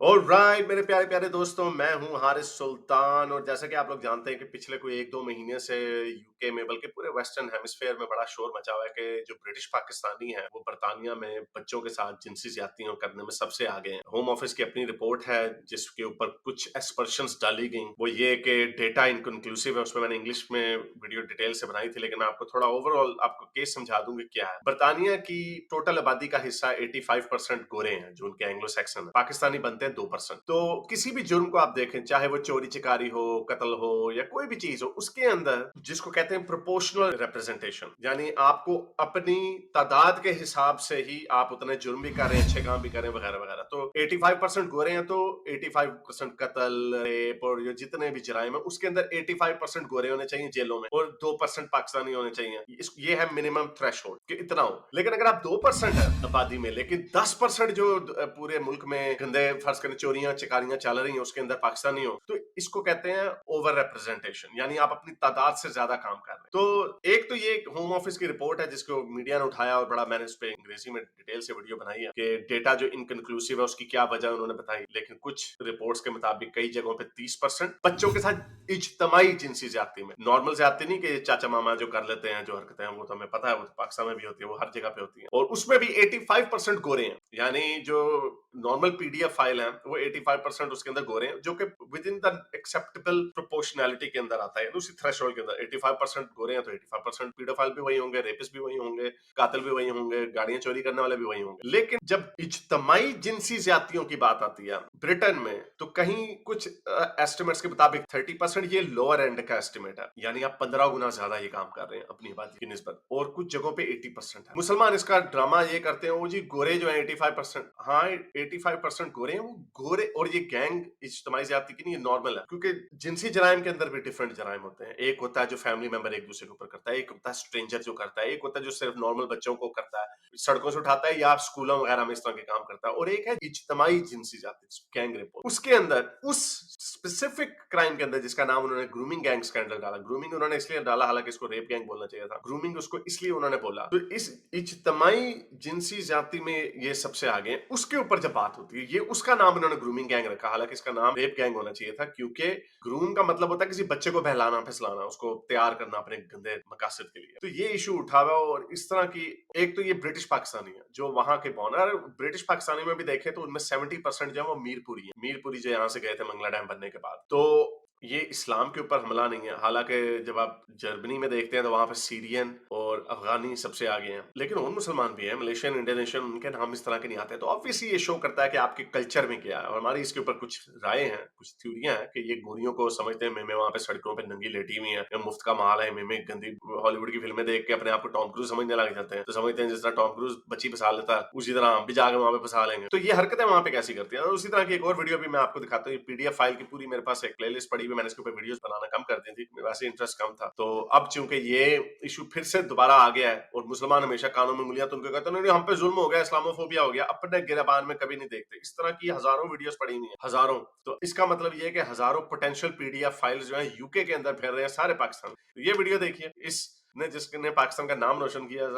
Alright मेरे प्यारे प्यारे दोस्तों, मैं हूं हारिस सुल्तान। और जैसा कि आप लोग जानते हैं कि पिछले कोई 1-2 महीने से यूके में, बल्कि पूरे वेस्टर्न हेमिस्फेयर में बड़ा शोर मचा हुआ है कि जो ब्रिटिश पाकिस्तानी हैं वो बरतानिया में बच्चों के साथ जिनसी ज्यादतियां करने में सबसे आगे हैं। होम ऑफिस की अपनी रिपोर्ट है जिसके ऊपर कुछ एस्पर्शंस डाली गई। वो ये कि डेटा इनकंक्लूसिव है। उसमें मैंने इंग्लिश में वीडियो डिटेल से बनाई थी, लेकिन मैं आपको थोड़ा ओवरऑल आपको केस समझा दूंगी क्या है। बरतानिया की टोटल आबादी का हिस्सा 85% गोरे हैं जो उनके एंग्लो सैक्सन है। पाकिस्तानी बनते हैं 2%। तो किसी भी जुर्म को आप देखें, चाहे वो चोरी चिकारी हो, कत्ल हो या कोई भी चीज हो, उसके अंदर जिसको कहते हैं प्रोपोर्शनल रिप्रेजेंटेशन, यानी आपको अपनी तादाद के हिसाब से ही आप उतने जुर्म भी कर रहे हैं, अच्छे काम भी कर रहे हैं, वगैरह वगैरह। तो 85% गोरे हैं तो 85% कत्ल, रेप और ये जितने भी जराइम है उसके अंदर 85% गोरे होने चाहिए जेलों में, और 2% पाकिस्तानी होने चाहिए। ये है मिनिमम थ्रेशोल्ड कि इतना हो। लेकिन अगर आप 2% है आबादी में, लेकिन 10% जो पूरे मुल्क में गंदे फर्ज करें चोरियां चिकारियां चल रही हैं उसके अंदर पाकिस्तानी हो, तो इसको कहते हैं ओवर रिप्रेजेंटेशन, यानी आप अपनी तादाद से ज्यादा काम कर रहे हैं। तो एक तो ये होम ऑफिस की रिपोर्ट है जिसको मीडिया ने उठाया और बड़ा मैंने इस पे अंग्रेजी में डिटेल से वीडियो बनाई है कि डेटा जो इनकंक्लूसिव है उसकी क्या वजह उन्होंने बताई। लेकिन कुछ रिपोर्ट्स के मुताबिक कई जगहों पे 30% बच्चों के साथ इज्तमाई जिनसी ज्यादती में, नॉर्मल ज्यादती नहीं कि चाचा मामा जो कर लेते हैं जो हरकतें हैं, वो तो हमें पता है, वो तो पाकिस्तान में भी होती है, वो हर जगह पे होती है। और उसमें भी 85% गोरे हैं, यानी जो नॉर्मल पीडीएफ फाइल है वो 85% उसके अंदर गोरे हैं, जो कि with in the acceptable proportionality के अंदर आता है, उसी थ्रेशोल्ड के अंदर। 85% गोरे हैं तो 85% पीडोफाइल भी वही होंगे, रेपिस्ट भी वही होंगे, कातिल भी वही होंगे, गाड़ियां चोरी करने वाले भी वही होंगे। लेकिन जब इज्तमाई जिनसी ज्यादतियों की बात आती है ब्रिटेन में, तो कहीं कुछ एस्टिमेट्स के मुताबिक 30%, ये लोअर एंड का एस्टिमेट है, यानी आप 15 गुना ज्यादा ये काम कर रहे हैं अपनी आबादी की निस्बत। और कुछ जगहों पे 80% है। मुसलमान इसका ड्रामा ये करते हैं, वो जी गोरे जो है 85%, हाँ 85% गोरे हैं, वो गोरे। और ये गैंग इज्तिमाई ज्यादती की नहीं, ये नॉर्मल है, क्योंकि जिनसी जराइम के अंदर भी डिफरेंट जराइम होते हैं। एक होता है जो फैमिली मेंबर एक दूसरे के ऊपर करता है, एक होता है स्ट्रेंजर जो करता है, एक होता है जो सिर्फ नॉर्मल बच्चों को करता है, सड़कों से उठाता है या स्कूलों वगैरह में इस तरह के काम करता है। और एक है इज्तिमाई जिनसी ज्यादती, गैंग रेप। उसके अंदर उस स्पेसिफिक क्राइम के अंदर जिसका नाम उन्होंने ग्रूमिंग गैंग स्कैंडल डाला। ग्रूमिंग उन्होंने इसलिए डाला, हालांकि इसको रेप गैंग बोलना चाहिए था, ग्रूमिंग उसको इसलिए उन्होंने बोला। तो इस इज्तिमाई जिनसी ज्यादती में ये सबसे आगे हैं। उसके ऊपर जब बात होती है, ये उसका नाम उन्होंने ग्रूमिंग गैंग रखा, हालांकि इसका नाम रेप गैंग होना चाहिए था, क्योंकि ग्रूम का मतलब होता है किसी बच्चे को बहलाना फैसलाना, उसको तैयार करना अपने गंदे मकासद के लिए। तो ये इशू उठा हुआ। और इस तरह की, एक तो ये ब्रिटिश पाकिस्तानी है जो वहां के बॉर्न है। ब्रिटिश पाकिस्तानी में भी देखें तो उनमें 70% जो है वो मीरपुरी है, मीरपुरी जो यहाँ से गए थे मंगला डैम बनने के बाद। तो ये इस्लाम के ऊपर हमला नहीं है। हालांकि जब आप जर्मनी में देखते हैं तो वहां पर सीरियन और अफगानी सबसे आगे हैं, लेकिन और मुसलमान भी हैं, मलेशियन इंडोनेशियन, उनके नाम इस तरह के नहीं आते। तो ऑब्वियसली ये शो करता है कि आपके कल्चर में क्या है। और हमारी इसके ऊपर कुछ राय हैं, कुछ थ्योरियां हैं कि ये गोरियों को समझते हैं मेमे वहां पे सड़कों पे नंगी लेटी हुई है, मुफ्त का माल है, मेमे गंदी हॉलीवुड की फिल्में देख के अपने आप को टॉम क्रूज समझने लग जाते हैं। तो समझते हैं जिस तरह टॉम क्रूज बच्ची फंसा लेता है उसी तरह हम भी जाकर वहां पे फंसा लेंगे। तो ये हरकतें वहां पे कैसी करती है। और उसी तरह की एक और वीडियो भी मैं आपको दिखाता हूँ। पीडीएफ फाइल की पूरी मेरे पास एक प्लेलिस्ट पड़ी हुई, मैंने इसके ऊपर वीडियोस बनाना कम कर दी थी, वैसे इंटरेस्ट कम था। तो अब चूंकि ये इशू फिर से दोबारा आ गया है और मुसलमान हमेशा कानों में उंगलियां, तो उनको कहते हैं हम पे जुल्म हो गया, इस्लामोफोबिया हो गया, अपने गिरबान में कभी नहीं देखते। इस तरह की हजारों वीडियोस पड़ी हुई हैं, हजारों। तो इसका मतलब ये है कि हजारों पोटेंशियल पीडीएफ फाइल्स जो है यूके के अंदर फिर रहे हैं सारे पाकिस्तान। तो ये वीडियो देखिए, इसने जिसने पाकिस्तान का नाम रोशन किया,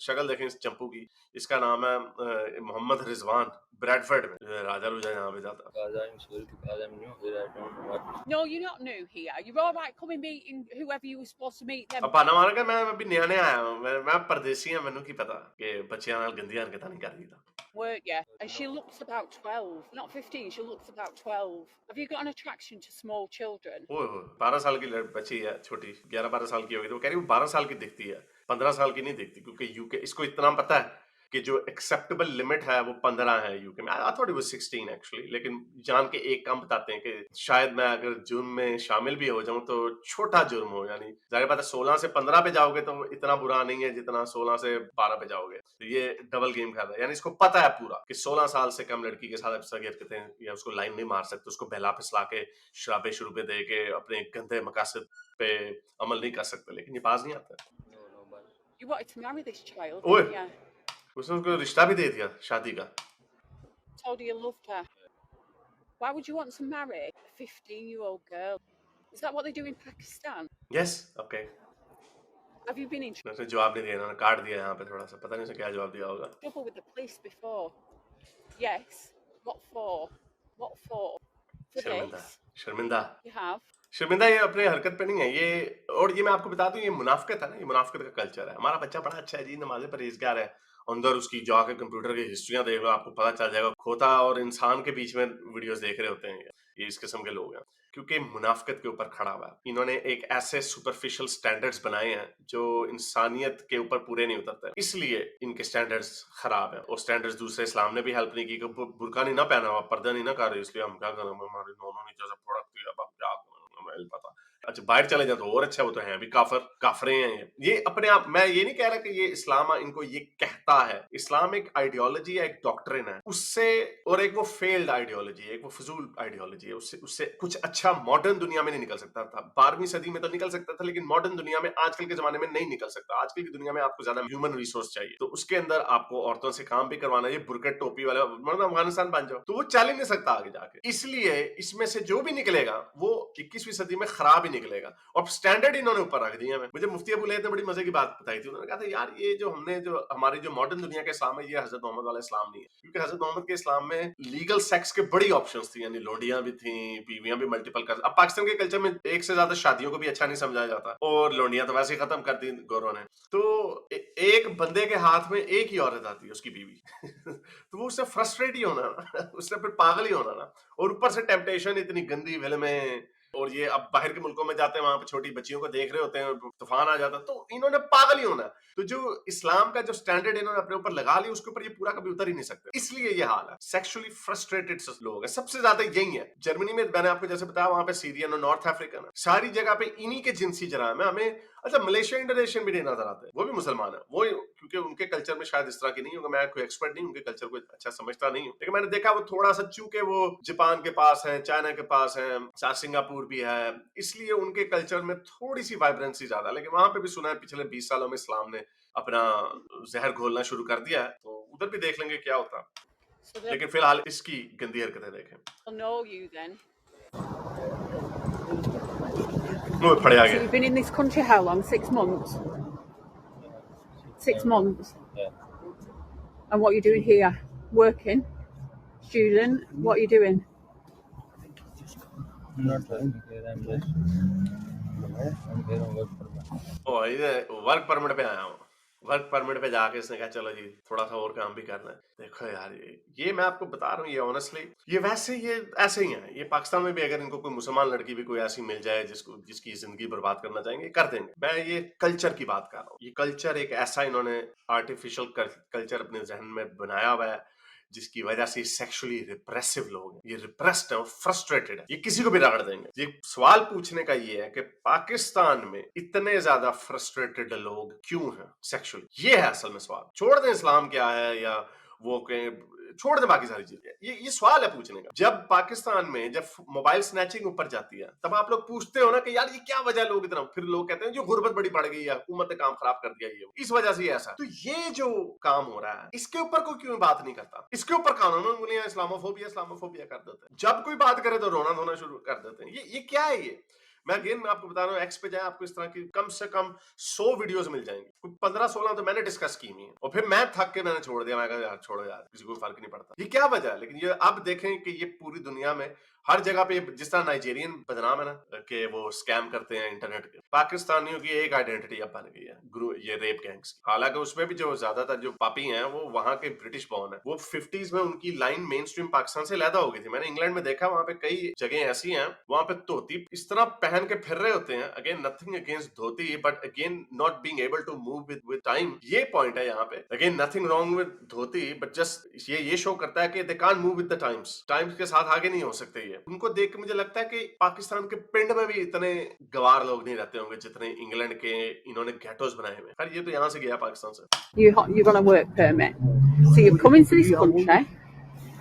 शक्ल देखें इस चंपू की। इसका नाम है मोहम्मद रिजवान, ब्रैडफर्ड में राजा रुजा यहाँ पे जाता। Because I'm sorry, because I'm new here, I don't know what. No, you're not new here. You're all right. Come and meet whoever you were supposed to meet them. अब पाना मार के मैं अभी नया नया आया हूँ, मैं परदेसी हूँ, मैनू की पता कि बच्चियां नाल गंदी हरकतां नहीं कर दी। Weren't you? And she looks about 12, not 15. She looks about 12. Have you got an attraction to small children? ओए होए, 12 साल की बच्ची है, छोटी 11-12 साल की होगी। तो वो कह रही है वो 12 साल की दिखती है, 15 साल की नहीं दिखती, क्योंकि यूके, इसको इतना पता है कि जो एक्सेप्टेबल लिमिट है वो 15 है यूके में। I thought it was 16 actually, लेकिन जान के एक काम बताते हैं कि शायद मैं अगर जुर्म में शामिल भी हो जाऊं तो छोटा जुर्म हो, यानी जाहिर बात है 16 से 15 पे जाओगे तो इतना बुरा नहीं है जितना 16 से 12 पे जाओगे। तो ये डबल गेम खेल रहा है, यानी इसको पता है पूरा कि 16 साल से कम लड़की के साथ ऐसा हरकतें या उसको लाइन नहीं मार सकते, उसको बहला फुसला के शराबे शुरूबे दे के अपने गंदे मकासद पे अमल नहीं कर सकते। लेकिन ये बाज नहीं आता। No, no, but You wanted to marry this child, ओए, didn't you? उसने उसको रिश्ता भी दे दिया शादी का। Told her you loved her. Why would you want to marry a 15-year-old girl? Is that what they do in Pakistan? Yes, okay. Have you been in उसने जवाब नहीं दिया, उन्होंने काट दिया यहाँ पे थोड़ा सा, पता नहीं उसे क्या जवाब दिया होगा। trouble with the police before? Yes. What for? What for? For शर्मिंदा, this? शर्मिंदा। You have. शर्मिंदा ये अपने हरकत पे नहीं है ये। और ये मैं आपको बता दूं, ये मुनाफिकत है ना, ये मुनाफिकत का कल्चर है। हमारा बच्चा बड़ा अच्छा है जी, नमाज़ें परहेज़गार है। अंदर उसकी जाके कंप्यूटर की हिस्ट्रियाँ देख लो, आपको पता चल जाएगा खोता और इंसान के बीच में वीडियोस देख रहे होते हैं ये इस किस्म के लोग हैं। क्योंकि मुनाफिकत के ऊपर खड़ा हुआ है। इन्होंने एक ऐसे सुपरफिशियल स्टैंडर्ड्स बनाए हैं जो इंसानियत के ऊपर पूरे नहीं उतरते, इसलिए इनके स्टैंडर्ड्स खराब है। और स्टैंडर्ड्स दूसरे इस्लाम ने भी हेल्प नहीं की कि बुरका नहीं ना पहना हुआ, पर्दा नहीं ना कर रहे, इसलिए हम क्या करें, हमारे दोनों नीचे से प्रोडक्ट दिया, अब क्या करें, हमें नहीं पता। अच्छा बाहर चले जाए तो और अच्छा, वो तो है भी काफिर, काफिरे हैं ये अपने आप। मैं ये नहीं कह रहा कि ये इस्लाम इनको ये कहता है। इस्लाम एक आइडियोलॉजी है, एक डॉक्ट्रिन है, उससे और एक वो फेल्ड आइडियोलॉजी है, एक वो फजूल आइडियोलॉजी है। उससे उससे कुछ अच्छा मॉडर्न दुनिया में नहीं निकल सकता था। 12वीं सदी में तो निकल सकता था, लेकिन मॉडर्न दुनिया में आजकल के जमाने में नहीं निकल सकता। आजकल की दुनिया में आपको ज्यादा ह्यूमन रिसोर्स चाहिए, तो उसके अंदर आपको औरतों से काम भी करवाना। ये बुरकट टोपी वाला मतलब अफगानिस्तान बन जाओ तो वो चल ही नहीं सकता आगे जाके। इसलिए इसमें से जो भी निकलेगा वो 21वीं सदी में खराब ही निकलेगा। और स्टैंडर्ड इन्होंने ऊपर रख दिया है। मुझे मुफ्ती अबू लैथ ने बड़ी मजे की बात बताई थी। उन्होंने कहा था यार ये जो हमने जो हमारी जो मॉडर्न दुनिया का इस्लाम है, ये हजरत मोहम्मद वाला इस्लाम नहीं है। क्योंकि हजरत मोहम्मद के इस्लाम में लीगल सेक्स के बड़ी ऑप्शंस थी, यानी लोडियां भी थी, बीवियां भी मल्टीपल कर। अब पाकिस्तान के कल्चर में एक से ज्यादा शादियों को भी अच्छा नहीं समझा जाता, और लोडियां तो वैसे ही खत्म कर दी गौरव ने। तो एक बंदे के हाथ में एक ही औरत आती है, उसकी बीवी तो वो उससे फ्रस्ट्रेट ही होना ना उससे फिर पागल ही होना ना। और ऊपर से टेम्पटेशन इतनी गंदी फिल्में, और ये अब बाहर के मुल्कों में जाते हैं, वहां पे छोटी बच्चियों को देख रहे होते हैं, तूफान आ जाता है, तो इन्होंने पागल ही होना है। तो जो इस्लाम का जो स्टैंडर्ड इन्होंने अपने ऊपर लगा लिया, उसके ऊपर ये पूरा कभी उतर ही नहीं सकते। इसलिए ये हाल है। सेक्सुअली फ्रस्ट्रेटेड लोग हैं सबसे ज्यादा, यही है। जर्मनी में मैंने आपको जैसे बताया, वहां पे सीरियन और नॉर्थ अफ्रीकन है, सारी जगह पे इन्हीं के जिनसी जराइम है। हमें अच्छा मलेशिया इंडोनेशियन भी नहीं नजर आते, वो भी मुसलमान है, वो क्योंकि उनके कल्चर में शायद इस तरह की नहीं होगा। मैं कोई एक्सपर्ट नहीं, उनके कल्चर को अच्छा समझता नहीं हूँ, लेकिन मैंने देखा वो थोड़ा सा, चूंकि वो जापान के पास है, चाइना के पास है, साथ सिंगापुर भी है, इसलिए उनके कल्चर में थोड़ी सी वाइब्रेंसी ज्यादा। लेकिन वहां पे भी सुना है पिछले 20 सालों में इस्लाम ने अपना जहर घोलना शुरू कर दिया है, तो उधर भी देख लेंगे क्या होता। So they'll लेकिन फिलहाल इसकी गंदी हरकतें देखें। know you then. वो फड़े आ So गए। you've been in this country how long? 6 months? 6 months. Yeah. And what are you doing here? Working? Student? What are you doing? I'm not working here. I'm here on work permit. और ये work permit पे आया हूँ। Work permit पे जाके इसने कहा चलो जी थोड़ा सा और काम भी करना है। देखो यार, ये मैं आपको बता रहा हूँ, ये ऑनेस्टली ये वैसे ये ऐसे ही है। ये पाकिस्तान में भी अगर इनको कोई मुसलमान लड़की भी कोई ऐसी मिल जाए जिसकी जिंदगी बर्बाद करना चाहेंगे, कर देंगे। मैं ये कल्चर की बात कर रहा हूँ। ये कल्चर एक ऐसा इन्होंने आर्टिफिशियल कल्चर अपने जहन में बनाया हुआ है, जिसकी वजह से सेक्सुअली रिप्रेसिव लोग हैं, ये रिप्रेस्ड है और फ्रस्ट्रेटेड है, ये किसी को भी रगड़ देंगे। ये सवाल पूछने का ये है कि पाकिस्तान में इतने ज्यादा फ्रस्ट्रेटेड लोग क्यों हैं सेक्सुअली, ये है असल में सवाल। छोड़ दें इस्लाम क्या है या वो छोड़ दें बाकी सारी चीजें, ये सवाल है पूछने का। जब पाकिस्तान में जब मोबाइल स्नैचिंग ऊपर जाती है, तब आप लोग पूछते हो ना कि यार ये क्या वजह, लोग इतना, फिर लोग कहते हैं जो गुर्बत बड़ी बढ़ गई है, हुकूमत ने काम खराब कर दिया, ये इस वजह से ऐसा। तो ये जो काम हो रहा है, इसके ऊपर कोई क्यों बात नहीं करता? इसके ऊपर कानून उंगलियां इस्लामोफोबिया कर देते हैं। जब कोई बात करे तो रोना धोना शुरू कर देते हैं। ये क्या है ये? मैं आपको बता रहा हूँ, एक्स पे जाए, आपको इस तरह की कम से कम 100 वीडियोस मिल जाएंगी। 15-16 तो मैंने डिस्कस की हुई है, और फिर मैं थक के मैंने छोड़ दिया। मैं कहा यार छोड़ो यार, किसी को फर्क नहीं पड़ता। ये क्या वजह है? लेकिन ये अब देखें कि ये पूरी दुनिया में हर जगह पे, जिस तरह नाइजीरियन बदनाम है ना कि वो स्कैम करते हैं इंटरनेट के, पाकिस्तानियों की एक आइडेंटिटी अब बन गई है, ये रेप गैंग्स की। हालांकि उसमें भी जो ज्यादातर जो पापी हैं वो वहां के ब्रिटिश बॉर्न है। वो 50s में उनकी लाइन मेन स्ट्रीम पाकिस्तान से लैदा हो गई थी। मैंने इंग्लैंड में देखा, वहां पे कई जगह ऐसी हैं, वहां पे धोती इस तरह पहन के फिर रहे होते हैं। Again nothing against dhoti, but again not being able to move with time, ये पॉइंट है यहाँ पे। Again nothing wrong with dhoti, but just ये शो करता है कि they can't move with the times के साथ आगे नहीं हो सकते। ये उनको देख के मुझे लगता है कि पाकिस्तान के पिंड में भी इतने गवार लोग नहीं रहते होंगे जितने इंग्लैंड के इन्होंने गेटोस बनाए हुए। खैर ये तो यहाँ से गया पाकिस्तान से। You've got a work permit. So you've come into this country,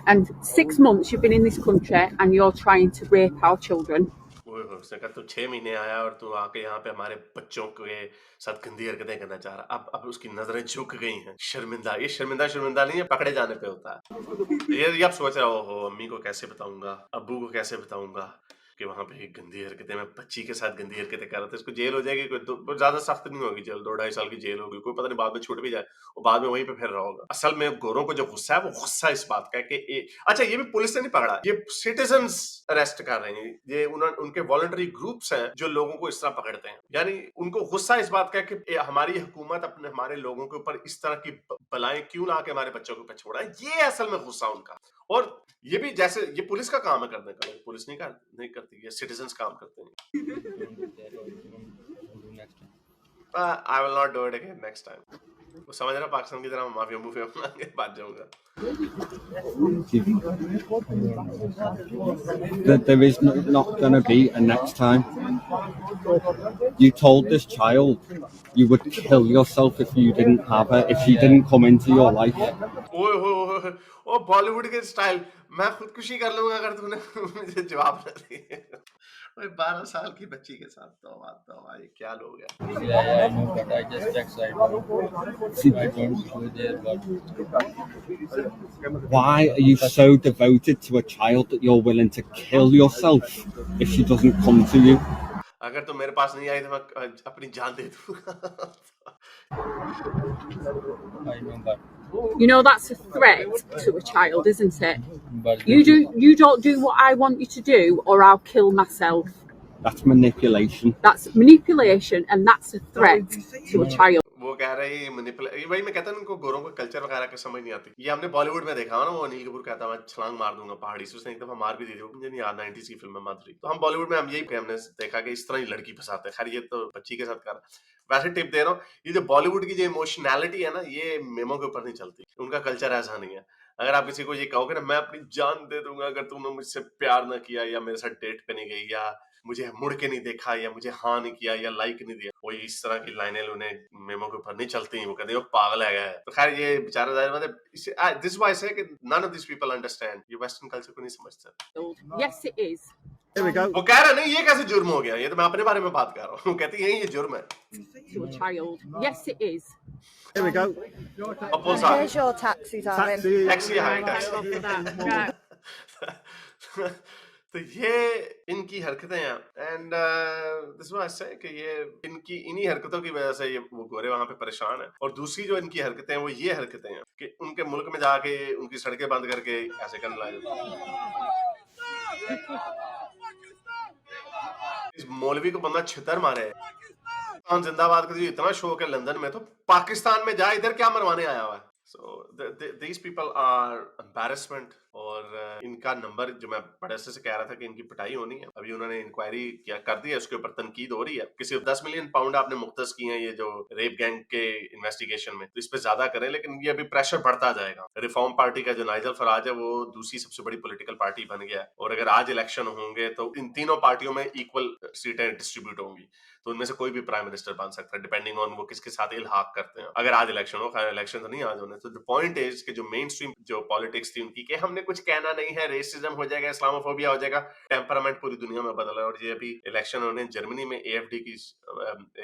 and 6 months you've been in this country, and you're trying to rape our children. उसने कहा तू 6 महीने आया और तू आके यहाँ पे हमारे बच्चों के साथ गंदी हरकतें करना चाह रहा। अब उसकी नजरें झुक गई हैं। शर्मिंदा, ये शर्मिंदा नहीं है, पकड़े जाने पे होता है। ये अब सोच रहा हो अम्मी को कैसे बताऊंगा, अब्बू को कैसे बताऊंगा, कि वहां पे गंदी हरकतें, मैं बच्ची के साथ गंदी हरकतें कर रहा था, इसको जेल हो जाएगी, कोई ज्यादा सख्त नहीं होगी जेल, 2-2.5 साल की जेल होगी, कोई पता नहीं बाद में छूट भी जाए, वो बाद में वहीं पे फिर रहा होगा। असल में गोरों को जो गुस्सा है वो गुस्सा इस बात का है कि अच्छा ये भी पुलिस ने नहीं पकड़ा, ये सिटीजन्स अरेस्ट कर रहे हैं, ये उनके वॉलंटरी ग्रुप्स हैं जो लोगों को इस तरह पकड़ते हैं, यानी उनको गुस्सा इस बात का है कि हमारी हुकूमत अपने हमारे लोगों के ऊपर इस तरह की बलाएं क्यों ला के हमारे बच्चों के ऊपर छोड़ा है, ये असल में गुस्सा उनका। और ये भी जैसे ये पुलिस का काम है करने का, पुलिस नहीं करती, ये सिटीजन्स काम करते हैं। I will not do it again next time. वो समझ रहा पाकिस्तान की तरह माफिया मूफिया बना के बात जाऊंगा। There is not going to be a next time. You told this child you would kill yourself if you didn't have her, if she didn't come into your life. ओ बॉलीवुड के स्टाइल, मैं खुदकुशी कर लूंगा अगर तूने मुझे जवाब न दिए। 12 साल की बच्ची के साथ तौबा, ये क्या लोग हैं। Yeah, I know, but I just excited. I don't go there, but Why are you so devoted to a child that you're willing to kill yourself if she doesn't come to you? अगर तुम मेरे पास नहीं आई तो मैं अपनी जान दे दूंगा। I know, but You know that's a threat to a child, isn't it? but You don't do what I want you to do, or I'll kill myself. That's manipulation. That's manipulation, and that's a threat to a child. वो कह रहे हैं manipulate, वही मैं कहता हूँ उनको गोरों को कल्चर वगैरह का समझ नहीं आती। ये हमने बॉलीवुड में देखा ना, वो अनिल कपूर कहता मैं छलांग मार दूंगा पहाड़ी से, उसने एक दफा मार भी दी थी, मुझे नहीं याद, 90s की फिल्म में माधुरी। तो हम बॉलीवुड में हम यही हमने देखा कि इस तरह ही लड़की फंसाते हैं। खैर ये तो बच्ची के साथ कर, वैसे टिप दे रहा हूँ, ये जो बॉलीवुड की जो इमोशनैलिटी है ना, ये मेमो के ऊपर नहीं चलती, उनका कल्चर ऐसा नहीं है। अगर आप किसी को ये कहोगे ना मैं अपनी जान दे दूंगा अगर तुमने मुझसे प्यार ना किया, या मेरे साथ डेट पे नहीं गई, या मुझे मुड़ के नहीं देखा, या मुझे हाँ नहीं किया, या लाइक नहीं दिया, कोई इस तरह की लाइनें उन्हें मेमो के ऊपर नहीं चलती, वो कहते हैं वो पागल है। तो खैर ये बेचारा मतलब दिस व्हाई से कि none of this people understand, ये वेस्टर्न कल्चर को नहीं समझते। Yes, it is. वो कह रहा नहीं ये कैसे जुर्म हो गया, ये तो मैं अपने बारे में बात कर रहा हूँ। वो कहती है ये जुर्म है To a child. Yes, it is. Here we go. अब पुलिस आ Here's your taxi, darling. Taxi. Taxi hi taxi. Right. तो ये इनकी हरकतें हैं, एंड दिस वाज से कि ये इन्हीं हरकतों की वजह से ये वो गोरे वहां पे परेशान है। और दूसरी जो इनकी हरकतें हैं वो ये हरकतें हैं कि उनके मुल्क में जाके उनकी सड़कें बंद करके ऐसे करने लगे। इस मौलवी को बंदा छितर मारे, जिंदाबाद का इतना शौक है लंदन में, तो पाकिस्तान में जाए, इधर क्या मरवाने आया हुआ है। So these people are embarrassment। और इनका नंबर जो मैं बड़े से कह रहा था कि इनकी पिटाई होनी है, अभी उन्होंने इंक्वायरी क्या कर दी है, उसके ऊपर तनकीद हो रही है कि सिर्फ 10 मिलियन पाउंड आपने मुख्तस किए हैं ये जो रेप गैंग के इन्वेस्टिगेशन में, तो इस पे ज्यादा करें। लेकिन ये अभी प्रेशर बढ़ता जाएगा। रिफॉर्म पार्टी का जो नाइजल फराज है वो दूसरी सबसे बड़ी पॉलिटिकल पार्टी बन गया है, और अगर आज इलेक्शन होंगे तो इन तीनों पार्टियों में इक्वल सीटें डिस्ट्रीब्यूट होंगी, तो उनमें से कोई भी प्राइम मिनिस्टर बन सकता है डिपेंडिंग ऑन वो किसके साथ इल्हाक करते हैं। अगर आज इलेक्शन हो, खैर इलेक्शन तो नहीं आज होने, तो द पॉइंट इज कि जो मेन स्ट्रीम जो पॉलिटिक्स थी उनकी कि हमने कुछ कहना नहीं है, रेसिज्म हो जाएगा, इस्लामोफोबिया हो जाएगा, टेम्परामेंट पूरी दुनिया में बदल है। और ये अभी इलेक्शन होने जर्मनी में AfD की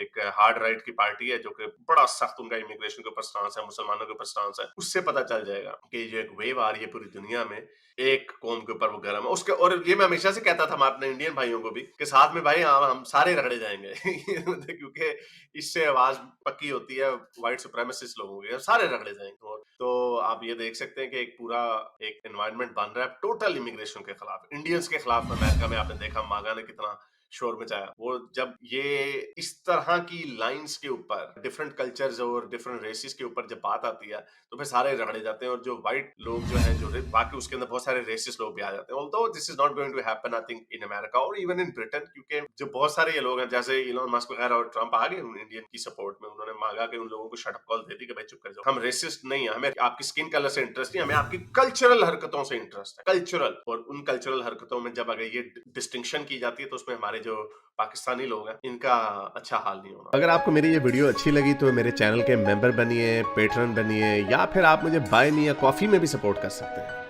एक हार्ड राइट की पार्टी है जो कि बड़ा सख्त उनका इमिग्रेशन के ऊपर स्टांस है, मुसलमानों के ऊपर स्टांस है, उससे पता चल जाएगा कि जो एक वेव आ रही है पूरी दुनिया में, एक कौम के ऊपर वो गर्म है उसके। और ये मैं हमेशा से कहता था अपने इंडियन भाइयों को भी कि साथ में भाई हम सारे रगड़े जाएंगे क्योंकि इससे आवाज पक्की होती है व्हाइट सुप्रीमेसिस्ट लोगों की, सारे रगड़े जाएंगे। तो आप ये देख सकते हैं कि एक पूरा एक एनवायरनमेंट बन रहा है टोटल इमिग्रेशन के खिलाफ, इंडियंस के खिलाफ। अमेरिका में आपने देखा मागा ने कितना शोर मचाया। वो जब ये इस तरह की लाइंस के ऊपर डिफरेंट कल्चर्स और डिफरेंट रेसेस के ऊपर जब बात आती है तो फिर सारे रगड़े जाते हैं, और जो व्हाइट लोग जो हैं, जो बाकी उसके अंदर बहुत सारे रेसिस लोग भी आ जाते हैं। Although this is not going to happen I think in America और इवन इन ब्रिटेन, क्योंकि जो बहुत सारे ये लोग हैं जैसे इलॉन मस्क वगैरह और ट्रंप आ गए इंडियन की सपोर्ट में, उन्होंने मांगा कि उन लोगों को शट अप कॉल दे दी कि भाई चुप कर जाओ, हम रेसिस्ट नहीं है, हमें आपकी स्किन कलर से इंटरेस्ट नहीं, हमें आपकी कल्चरल हरकतों से इंटरेस्ट है, कल्चरल। और उन कल्चरल हरकतों में जब अगर ये डिस्टिंक्शन की जाती है तो उसमें हमारे जो पाकिस्तानी लोग हैं इनका अच्छा हाल नहीं होना। अगर आपको मेरी ये वीडियो अच्छी लगी तो मेरे चैनल के मेंबर बनिए, पेट्रन बनिए, या फिर आप मुझे बाय मी या कॉफी में भी सपोर्ट कर सकते हैं।